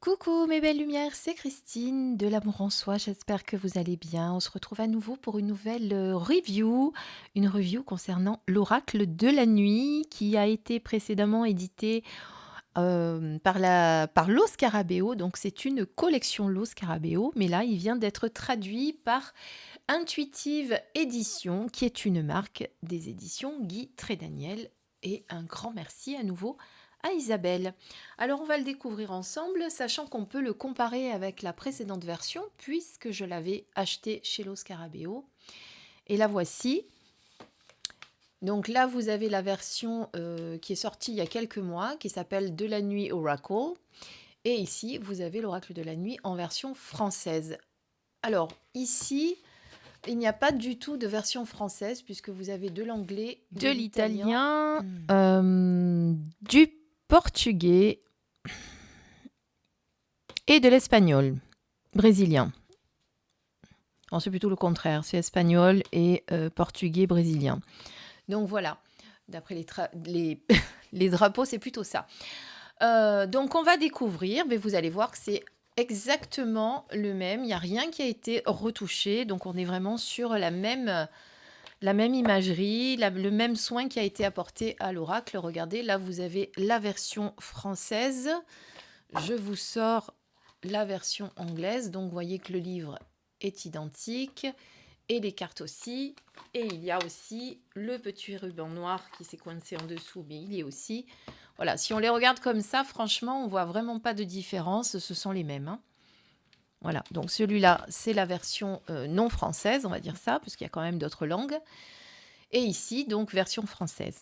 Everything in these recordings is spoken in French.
Coucou mes belles lumières, c'est Christine de l'Amour en Soi, j'espère que vous allez bien. On se retrouve à nouveau pour une nouvelle review, une review concernant l'oracle de la nuit qui a été précédemment édité par Lo Scarabeo. Donc c'est une collection Lo Scarabeo, mais là il vient d'être traduit par Intuitive Édition, qui est une marque des éditions Guy Trédaniel. Et un grand merci à nouveau à Isabelle. Alors on va le découvrir ensemble, sachant qu'on peut le comparer avec la précédente version, puisque je l'avais acheté chez Lo Scarabeo. Et la voici. Donc là, vous avez la version qui est sortie il y a quelques mois, qui s'appelle De la nuit Oracle. Et ici, vous avez l'oracle de la nuit en version française. Alors ici, il n'y a pas du tout de version française, puisque vous avez de l'anglais, de l'italien, du portugais et de l'espagnol brésilien. Alors, c'est plutôt le contraire, c'est espagnol et portugais brésilien. Donc voilà, d'après les drapeaux, c'est plutôt ça. Donc on va découvrir, mais vous allez voir que c'est exactement le même, il n'y a rien qui a été retouché, donc on est vraiment sur la même imagerie, le même soin qui a été apporté à l'oracle. Regardez, là vous avez la version française, je vous sors la version anglaise, donc vous voyez que le livre est identique, et les cartes aussi, et il y a aussi le petit ruban noir qui s'est coincé en dessous, mais il y est aussi. Voilà, si on les regarde comme ça, franchement, on voit vraiment pas de différence, ce sont les mêmes, hein. Voilà, donc celui-là, c'est la version non française, on va dire ça, parce qu'il y a quand même d'autres langues. Et ici, donc, version française.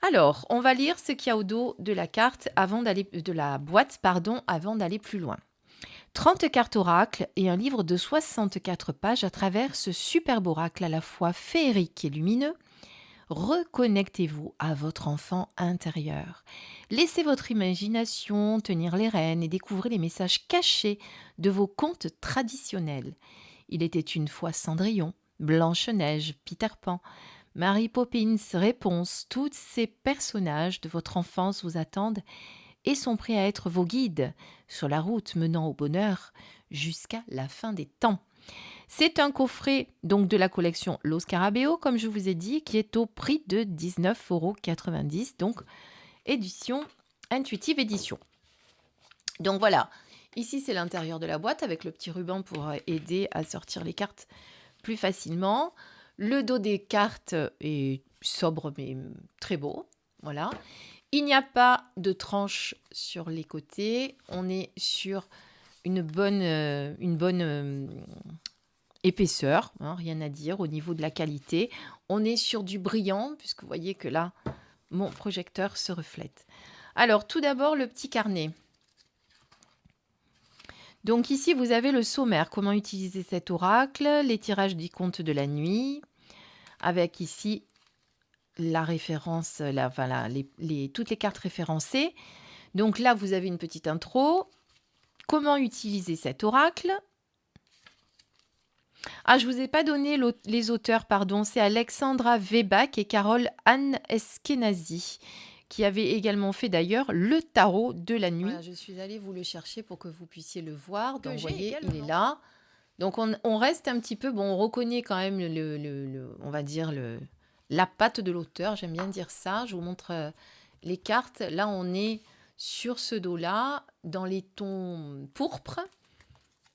Alors, on va lire ce qu'il y a au dos de la carte de la boîte, avant d'aller plus loin. 30 cartes oracles et un livre de 64 pages à travers ce superbe oracle à la fois féerique et lumineux. Reconnectez-vous à votre enfant intérieur. Laissez votre imagination tenir les rênes et découvrez les messages cachés de vos contes traditionnels. Il était une fois Cendrillon, Blanche-Neige, Peter Pan, Mary Poppins, Réponse. Tous ces personnages de votre enfance vous attendent et sont prêts à être vos guides sur la route menant au bonheur jusqu'à la fin des temps. C'est un coffret donc de la collection Lo Scarabeo, comme je vous ai dit, qui est au prix de 19,90 €, donc édition Intuitive Édition. Donc voilà, ici c'est l'intérieur de la boîte avec le petit ruban pour aider à sortir les cartes plus facilement. Le dos des cartes est sobre mais très beau, voilà. Il n'y a pas de tranche sur les côtés, on est sur une bonne épaisseur, hein, rien à dire au niveau de la qualité. On est sur du brillant, puisque vous voyez que là, mon projecteur se reflète. Alors, tout d'abord, le petit carnet. Donc ici, vous avez le sommaire, comment utiliser cet oracle, les tirages des contes de la nuit, avec ici la référence, toutes les cartes référencées. Donc là, vous avez une petite intro. Comment utiliser cet oracle ? Ah, je vous ai pas donné les auteurs, pardon. C'est Alexandra Weback et Carole Anne Eskenazi, qui avaient également fait d'ailleurs le tarot de la nuit. Voilà, je suis allée vous le chercher pour que vous puissiez le voir. Donc, vous voyez, il est là. Donc, on reste un petit peu... Bon, on reconnaît quand même, on va dire, la patte de l'auteur. J'aime bien dire ça. Je vous montre les cartes. Là, on est sur ce dos-là, dans les tons pourpres,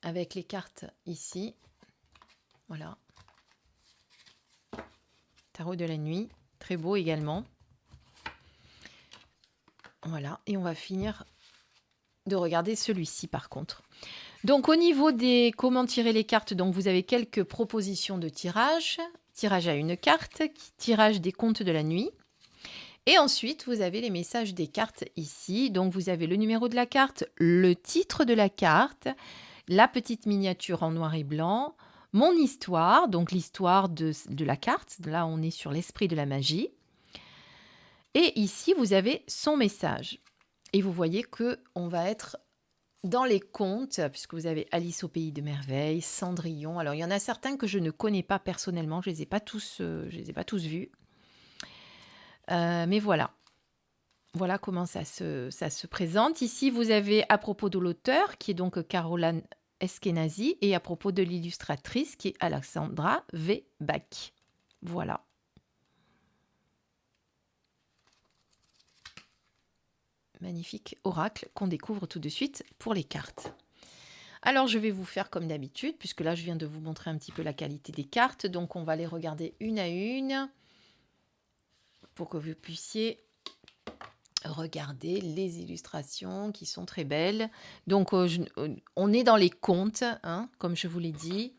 avec les cartes ici. Voilà. Tarot de la nuit, très beau également. Voilà, et on va finir de regarder celui-ci par contre. Donc au niveau des comment tirer les cartes, donc vous avez quelques propositions de tirage. Tirage à une carte, tirage des contes de la nuit. Et ensuite, vous avez les messages des cartes ici. Donc vous avez le numéro de la carte, le titre de la carte, la petite miniature en noir et blanc, mon histoire, donc l'histoire de la carte. Là, on est sur l'esprit de la magie. Et ici, vous avez son message. Et vous voyez qu'on va être dans les contes, puisque vous avez Alice au pays de merveilles, Cendrillon. Alors, il y en a certains que je ne connais pas personnellement. Je ne les ai pas tous vus. Mais voilà. Voilà comment ça se présente. Ici, vous avez à propos de l'auteur, qui est donc Caroline Eskenazi, et à propos de l'illustratrice, qui est Alexandra V. Bach. Voilà. Magnifique oracle qu'on découvre tout de suite pour les cartes. Alors, je vais vous faire comme d'habitude, puisque là, je viens de vous montrer un petit peu la qualité des cartes. Donc, on va les regarder une à une pour que vous puissiez regarder les illustrations qui sont très belles. Donc, on est dans les contes, hein, comme je vous l'ai dit,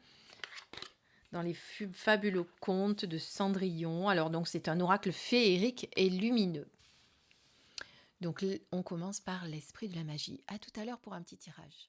dans les fabuleux contes de Cendrillon. Alors, donc, c'est un oracle féerique et lumineux. Donc, on commence par l'esprit de la magie. À tout à l'heure pour un petit tirage.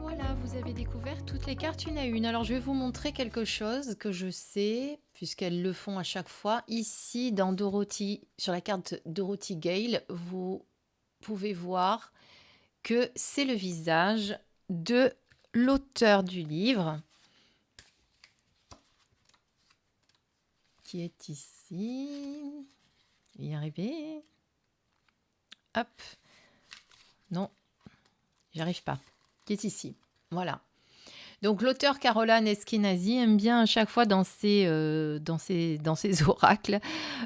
Voilà, vous avez découvert toutes les cartes une à une. Alors, je vais vous montrer quelque chose que je sais, puisqu'elles le font à chaque fois. Ici, dans Dorothy, sur la carte Dorothy Gale, vous pouvez voir que c'est le visage de l'auteur du livre, qui est ici. Je vais y arriver. Hop. Non, j'y arrive pas. Qui est ici. Voilà. Donc l'auteur Caroline Eskenazi aime bien à chaque fois dans ses oracles.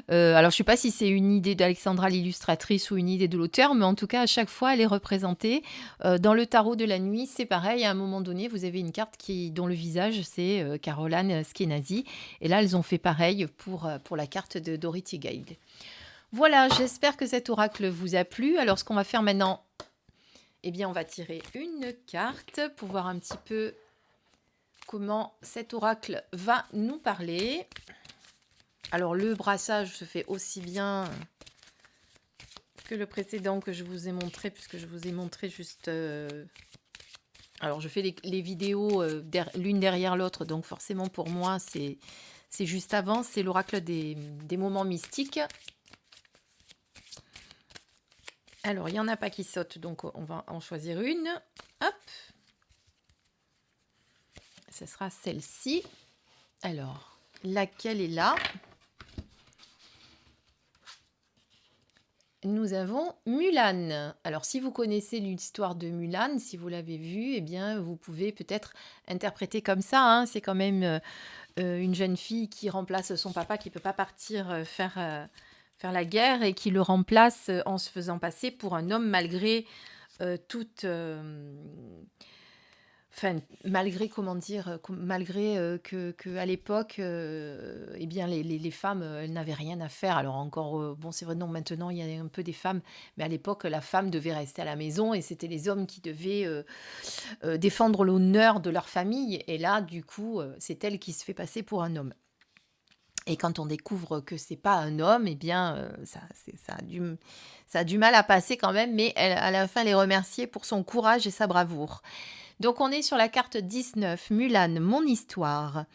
Alors je ne sais pas si c'est une idée d'Alexandra l'illustratrice ou une idée de l'auteur, mais en tout cas à chaque fois elle est représentée. Dans le tarot de la nuit, c'est pareil. À un moment donné, vous avez une carte dont le visage c'est Caroline Eskenazi. Et là, elles ont fait pareil pour la carte de Dorothy Gale. Voilà, j'espère que cet oracle vous a plu. Alors ce qu'on va faire maintenant, eh bien on va tirer une carte pour voir un petit peu comment cet oracle va nous parler. Alors, le brassage se fait aussi bien que le précédent que je vous ai montré, puisque je vous ai montré juste... Alors, je fais les vidéos l'une derrière l'autre, donc forcément pour moi, c'est juste avant. C'est l'oracle des moments mystiques. Alors, il n'y en a pas qui sautent, donc on va en choisir une. Hop! Ce sera celle-ci. Alors, laquelle est là? Nous avons Mulan. Alors, si vous connaissez l'histoire de Mulan, si vous l'avez vue, eh bien, vous pouvez peut-être interpréter comme ça. Hein. C'est quand même une jeune fille qui remplace son papa, qui ne peut pas partir faire la guerre et qui le remplace en se faisant passer pour un homme malgré toute enfin, malgré, comment dire, malgré que à l'époque, eh bien, les femmes, elles n'avaient rien à faire. Alors encore, bon, c'est vrai, non, maintenant, il y a un peu des femmes, mais à l'époque, la femme devait rester à la maison et c'était les hommes qui devaient défendre l'honneur de leur famille. Et là, du coup, c'est elle qui se fait passer pour un homme. Et quand on découvre que c'est pas un homme, eh bien, ça a du mal à passer quand même, mais à la fin, elle est remerciée pour son courage et sa bravoure. Donc on est sur la carte 19, Mulan, mon histoire.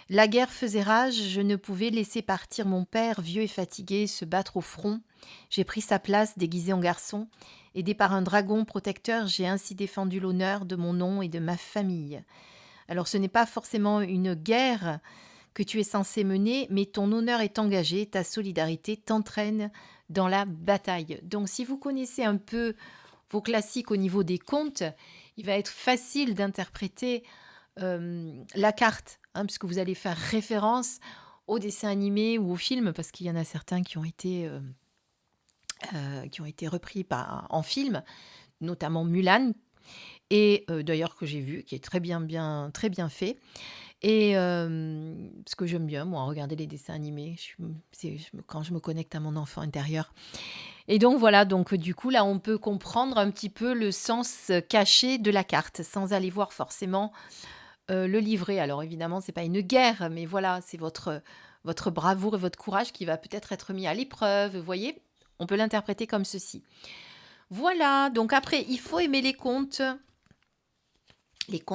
La guerre faisait rage, je ne pouvais laisser partir mon père, vieux et fatigué, se battre au front. J'ai pris sa place, déguisé en garçon. Aidé par un dragon protecteur, j'ai ainsi défendu l'honneur de mon nom et de ma famille. Alors ce n'est pas forcément une guerre que tu es censé mener, mais ton honneur est engagé, ta solidarité t'entraîne dans la bataille. Donc si vous connaissez un peu vos classiques au niveau des contes, il va être facile d'interpréter la carte, hein, puisque vous allez faire référence aux dessins animés ou aux films, parce qu'il y en a certains qui ont été repris en film, notamment Mulan, et d'ailleurs que j'ai vu, qui est très bien fait. Et parce que j'aime bien, moi, regarder les dessins animés, quand je me connecte à mon enfant intérieur. Et donc voilà, donc du coup, là, on peut comprendre un petit peu le sens caché de la carte, sans aller voir forcément le livret. Alors évidemment, c'est pas une guerre, mais voilà, c'est votre bravoure et votre courage qui va peut-être être mis à l'épreuve. Vous voyez, on peut l'interpréter comme ceci. Voilà, donc après, il faut aimer les contes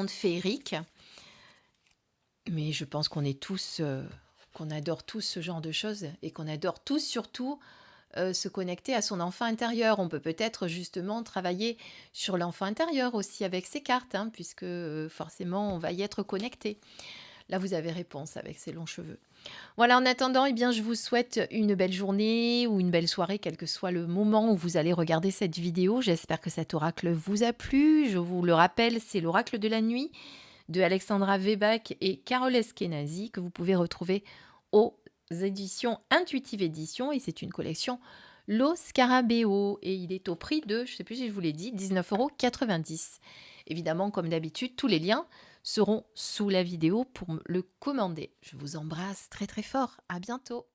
féeriques. Mais je pense qu'on est tous, qu'on adore tous ce genre de choses et qu'on adore tous surtout se connecter à son enfant intérieur. On peut peut-être justement travailler sur l'enfant intérieur aussi avec ces cartes, hein, puisque forcément on va y être connecté. Là, vous avez réponse avec ces longs cheveux. Voilà, en attendant, eh bien, je vous souhaite une belle journée ou une belle soirée, quel que soit le moment où vous allez regarder cette vidéo. J'espère que cet oracle vous a plu. Je vous le rappelle, c'est l'oracle de la nuit de Alexandra Weback et Carole Eskenazi que vous pouvez retrouver aux éditions Intuitive Édition et c'est une collection Lo Scarabeo et il est au prix de, je ne sais plus si je vous l'ai dit, 19,90 €. Évidemment, comme d'habitude, tous les liens seront sous la vidéo pour le commander. Je vous embrasse très très fort. À bientôt.